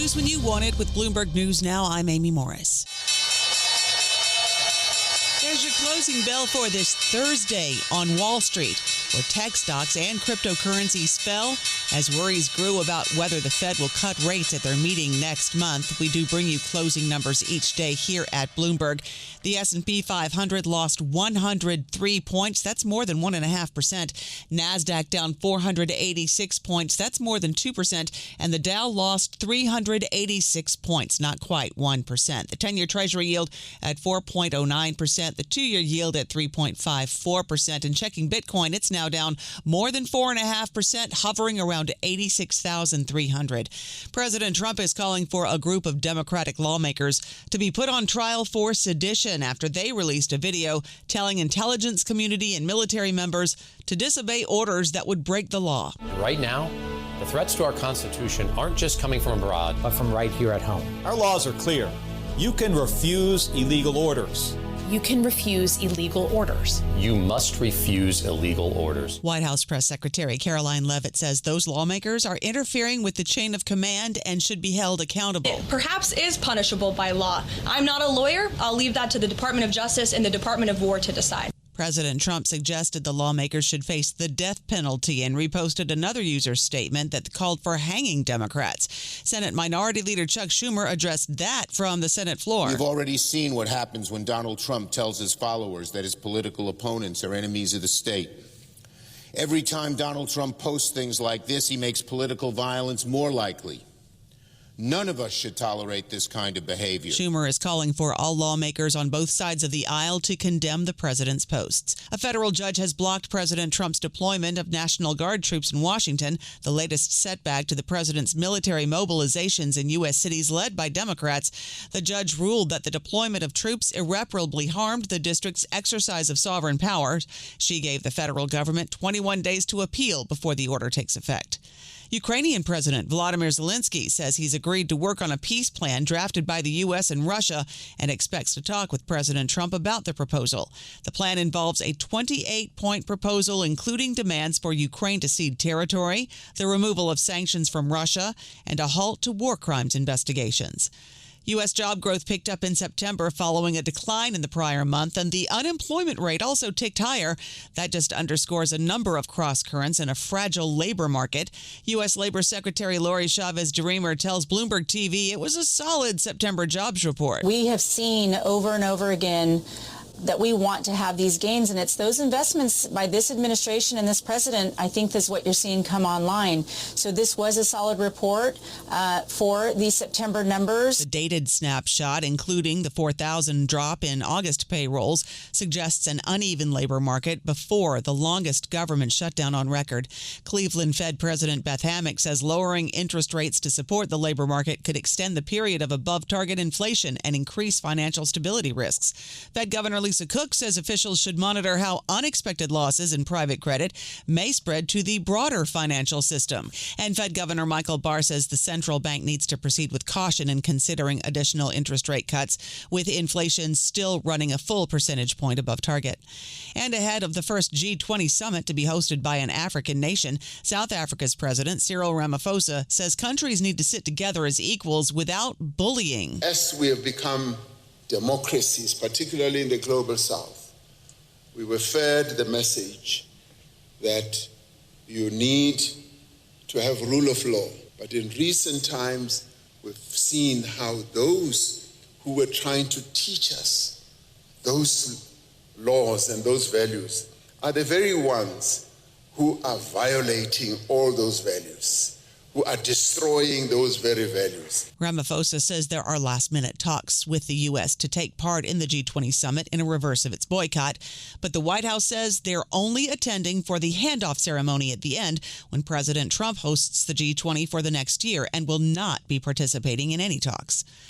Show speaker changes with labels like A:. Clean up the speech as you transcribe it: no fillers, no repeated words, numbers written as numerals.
A: News when you want it with Bloomberg News Now. I'm Amy Morris. There's your closing bell for this Thursday on Wall Street, where tech stocks and cryptocurrencies fell as worries grew about whether the Fed will cut rates at their meeting next month. We do bring you closing numbers each day here at Bloomberg. The S&P 500 lost 103 points. That's more than 1.5%. NASDAQ down 486 points. That's more than 2%. And the Dow lost 386 points, not quite 1%. The 10-year Treasury yield at 4.09%. The 2-year yield at 3.54%. And checking Bitcoin, it's now down more than 4.5%, hovering around 86,300. President Trump is calling for a group of Democratic lawmakers to be put on trial for sedition after they released a video telling intelligence community and military members to disobey orders that would break the law.
B: Right now, the threats to our Constitution aren't just coming from abroad, but from right here at home.
C: Our laws are clear. You can refuse illegal orders.
D: You can refuse illegal orders.
B: You must refuse illegal orders.
A: White House Press Secretary Caroline Leavitt says those lawmakers are interfering with the chain of command and should be held accountable.
E: It perhaps is punishable by law. I'm not a lawyer. I'll leave that to the Department of Justice and the Department of War to decide.
A: President Trump suggested the lawmakers should face the death penalty and reposted another user statement that called for hanging Democrats. Senate Minority Leader Chuck Schumer addressed that from the Senate floor.
F: We've already seen what happens when Donald Trump tells his followers that his political opponents are enemies of the state. Every time Donald Trump posts things like this, he makes political violence more likely. None of us should tolerate this kind of behavior.
A: Schumer is calling for all lawmakers on both sides of the aisle to condemn the president's posts. A federal judge has blocked President Trump's deployment of National Guard troops in Washington, the latest setback to the president's military mobilizations in U.S. cities led by Democrats. The judge ruled that the deployment of troops irreparably harmed the district's exercise of sovereign power. She gave the federal government 21 days to appeal before the order takes effect. Ukrainian President Volodymyr Zelensky says he's agreed to work on a peace plan drafted by the U.S. and Russia and expects to talk with President Trump about the proposal. The plan involves a 28-point proposal, including demands for Ukraine to cede territory, the removal of sanctions from Russia, and a halt to war crimes investigations. U.S. job growth picked up in September following a decline in the prior month, and the unemployment rate also ticked higher. That just underscores a number of cross-currents in a fragile labor market. U.S. Labor Secretary Lori Chavez-DeRemer tells Bloomberg TV it was a solid September jobs report.
G: We have seen over and over again that we want to have these gains, and it's those investments by this administration and this president, I think, is what you're seeing come online. So this was a solid report for the September numbers.
A: The dated snapshot, including the 4,000 drop in August payrolls, suggests an uneven labor market before the longest government shutdown on record. Cleveland Fed President Beth Hammack says lowering interest rates to support the labor market could extend the period of above-target inflation and increase financial stability risks. Fed Governor Lisa Cook says officials should monitor how unexpected losses in private credit may spread to the broader financial system. And Fed Governor Michael Barr says the central bank needs to proceed with caution in considering additional interest rate cuts, with inflation still running a full percentage point above target. And ahead of the first G20 summit to be hosted by an African nation, South Africa's President Cyril Ramaphosa says countries need to sit together as equals without bullying.
H: As we have become democracies, particularly in the global south, we were fed the message that you need to have rule of law. But in recent times, we've seen how those who were trying to teach us those laws and those values are the very ones who are violating all those values, who are destroying those very values.
A: Ramaphosa says there are last-minute talks with the U.S. to take part in the G20 summit in a reverse of its boycott. But the White House says they're only attending for the handoff ceremony at the end when President Trump hosts the G20 for the next year and will not be participating in any talks.